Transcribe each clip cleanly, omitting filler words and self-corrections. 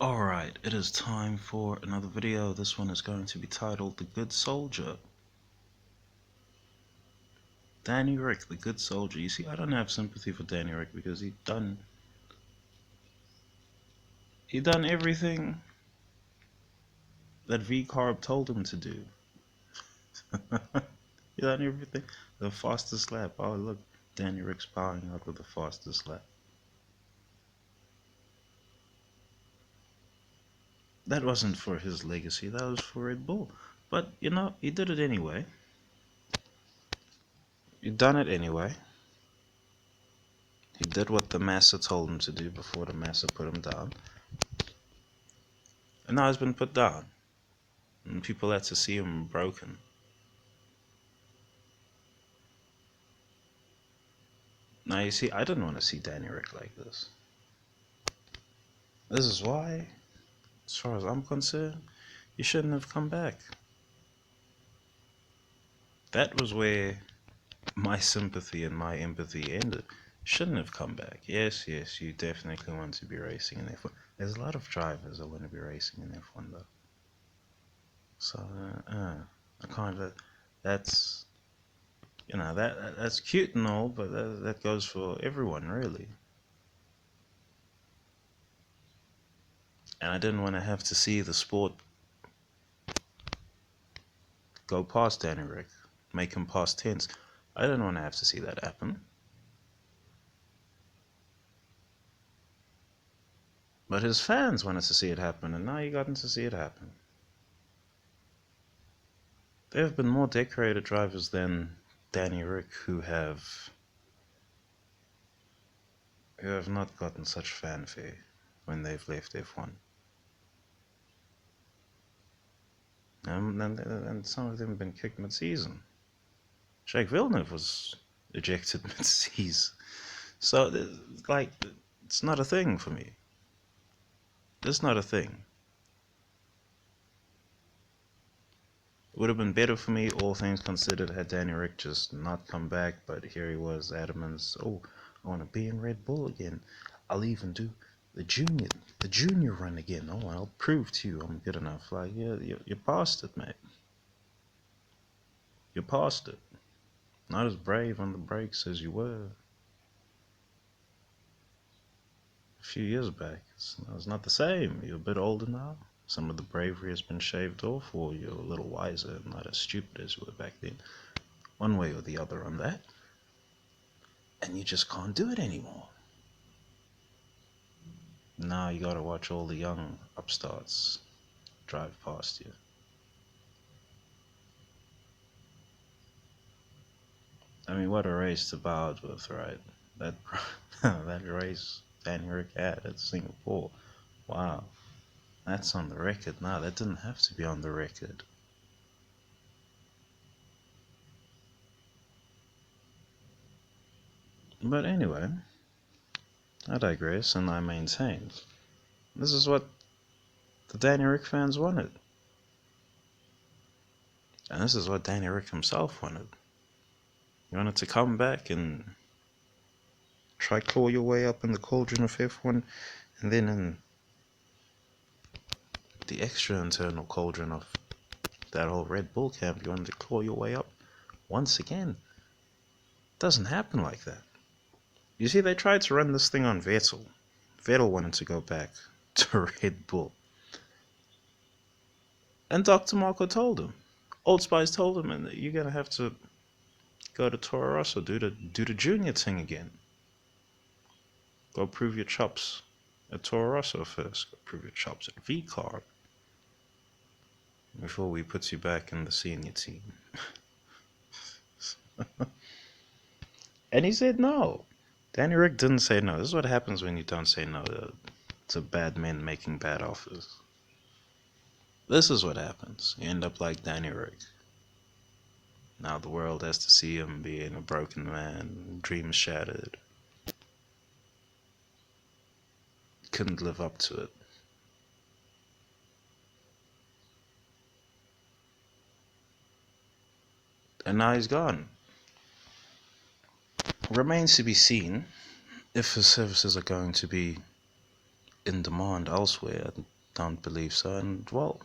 Alright, it is time for another video. This one is going to be titled The Good Soldier. Danny Ric, the Good Soldier. You see, I don't have sympathy for Danny Ric because he done everything that V-Carb told him to do. He done everything. The fastest lap. Oh look, Danny Ric's powering out with the fastest lap. That wasn't for his legacy, that was for Red Bull. But you know, he did it anyway. He done it anyway. He did what the Massa told him to do before the Massa put him down. And now he's been put down. And people had to see him broken. Now you see, I didn't want to see Danny Ric like this. This is why, as far as I'm concerned, he shouldn't have come back. That was where my sympathy and my empathy ended. Shouldn't have come back. Yes, you definitely want to be racing in F1. There's a lot of drivers that want to be racing in F1 though. So, I kind of, that's, you know, that's cute and all, but that goes for everyone really. And I didn't want to have to see the sport go past Danny Ric, make him past tense. I didn't want to have to see that happen. But his fans wanted to see it happen, and now you gotten to see it happen. There have been more decorated drivers than Danny Ric who have not gotten such fanfare when they've left F1. And some of them have been kicked mid-season. Jake Villeneuve was ejected mid-season. So, like, it's not a thing for me. It's not a thing. It would have been better for me, all things considered, had Danny Ric just not come back, but here he was, adamant, oh, I want to be in Red Bull again. I'll even do the junior run again. Oh, I'll prove to you I'm good enough. Like, yeah, you're past it, mate. You're past it. Not as brave on the brakes as you were a few years back. It's not the same. You're a bit older now. Some of the bravery has been shaved off, or you're a little wiser and not as stupid as you were back then. One way or the other on that. And you just can't do it anymore. Now you gotta watch all the young upstarts drive past you. I mean, what a race to Bowed with, right? That that race Danny Ric had at Singapore. Wow. That's on the record now. That didn't have to be on the record. But anyway, I digress and I maintain. This is what the Danny Ric fans wanted. And this is what Danny Ric himself wanted. You wanted to come back and try claw your way up in the cauldron of F1, and then in the extra internal cauldron of that whole Red Bull camp, you wanted to claw your way up once again. It doesn't happen like that. You see, they tried to run this thing on Vettel. Vettel wanted to go back to Red Bull. And Dr. Marko told him. Old Spice told him, and you're going to have to go to Toro Rosso, do the junior thing again. Go prove your chops at Toro Rosso first. Go prove your chops at V-Carb before we put you back in the senior team. And he said no. Danny Ric didn't say no. This is what happens when you don't say no to bad men making bad offers. This is what happens. You end up like Danny Ric. Now the world has to see him being a broken man, dreams shattered. Couldn't live up to it. And now he's gone. Remains to be seen if his services are going to be in demand elsewhere. I don't believe so, and well,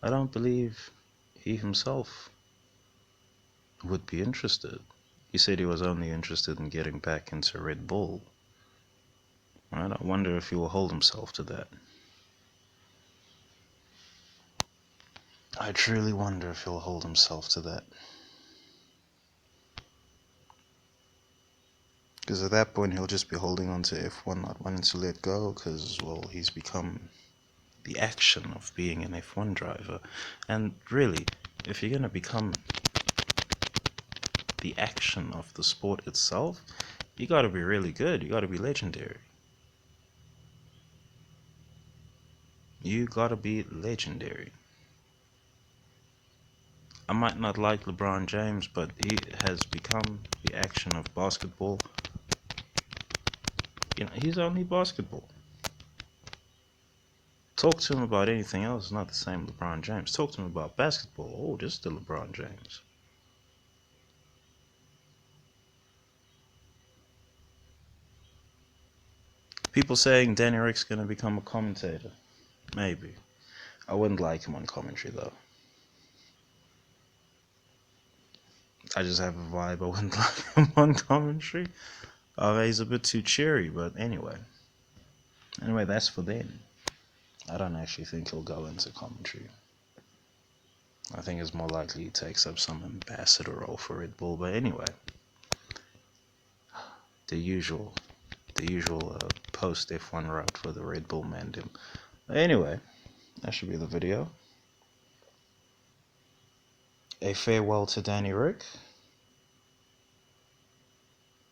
I don't believe he himself would be interested. He said he was only interested in getting back into Red Bull. Right? I wonder if he will hold himself to that. I truly wonder if he'll hold himself to that. Because at that point, he'll just be holding on to F1, not wanting to let go, because, well, he's become the action of being an F1 driver. And really, if you're going to become the action of the sport itself, you got to be really good. You got to be legendary. You got to be legendary. I might not like LeBron James, but he has become the action of basketball. You know, he's only basketball. Talk to him about anything else, it's not the same LeBron James. Talk to him about basketball, oh, just the LeBron James. People saying Danny Rick's going to become a commentator. Maybe. I wouldn't like him on commentary, though. I just have a vibe. I wouldn't like him on commentary. He's a bit too cheery, but anyway. Anyway, that's for then. I don't actually think he'll go into commentary. I think it's more likely he takes up some ambassador role for Red Bull. But anyway, the usual post F1 route for the Red Bull Mandim. Anyway, that should be the video. A farewell to Danny Rick.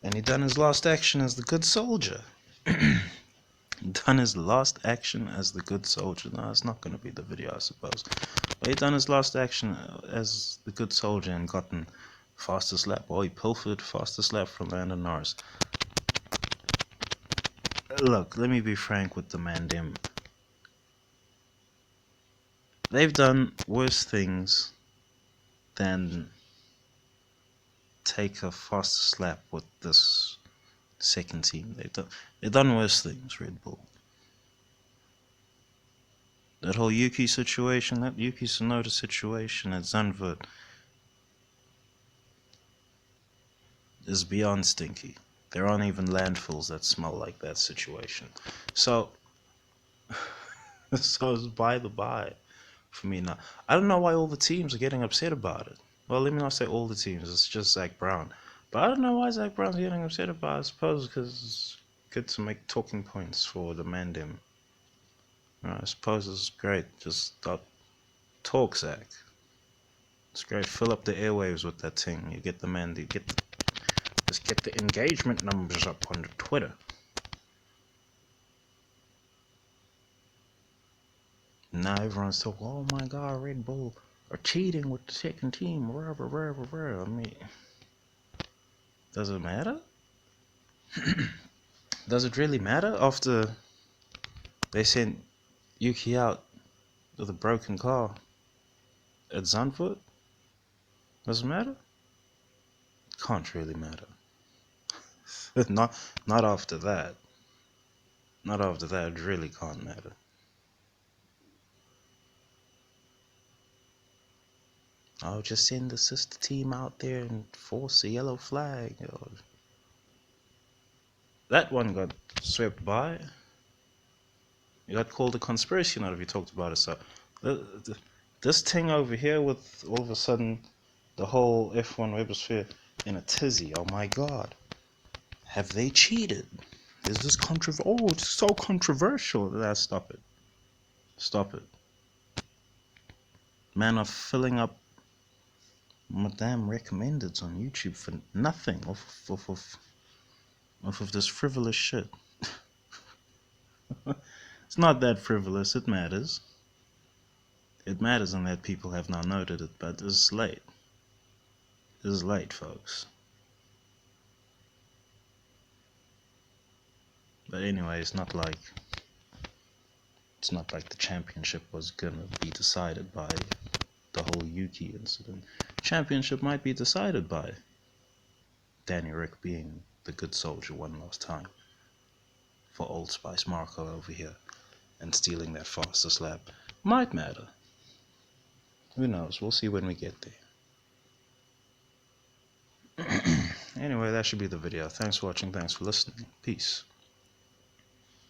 And he done his last action as the good soldier. Done his last action as the good soldier. No, it's not going to be the video, I suppose. But he done his last action as the good soldier and gotten fastest lap. Well, he pilfered fastest lap from Lando Norris. Look, let me be frank with the Mandim. They've done worse things than take a fastest lap with this second team. They've done worse things, Red Bull. That whole Yuki situation, that Yuki Tsunoda situation at Zandvoort is beyond stinky. There aren't even landfills that smell like that situation. So it's by the by for me now. I don't know why all the teams are getting upset about it. Well, let me not say all the teams, it's just Zach Brown. But I don't know why Zach Brown's getting upset about it. I suppose because it's good to make talking points for the Mandim. I suppose it's great. Just talk, Zach. It's great. Fill up the airwaves with that thing. You get the man. Just get the engagement numbers up on the Twitter. Now everyone's talking, oh my God, Red Bull are cheating with the second team. I mean, does it matter? Does it really matter after they sent Yuki out with a broken car at Zandvoort? Does it matter? Can't really matter. not after that. Not after that. It really can't matter. I'll just send the sister team out there and force a yellow flag. That one got swept by. You got called a conspiracy nut if you talked about it. So this thing over here with all of a sudden the whole F1 webosphere in a tizzy. Oh my God. Have they cheated? Is this controversial? Oh, it's so controversial. Stop it. Stop it. Man are filling up Madame recommendeds on YouTube for nothing off of this frivolous shit. It's not that frivolous, it matters. It matters in that people have now noted it, but it's late. It's late, folks. But anyway, it's not like the championship was gonna be decided by the whole Yuki incident. Championship might be decided by Danny Rick being the good soldier one last time. for Old Spice Marco over here and stealing that fastest lap might matter. Who knows? We'll see when we get there. Anyway, that should be the video. Thanks for watching. Thanks for listening. Peace.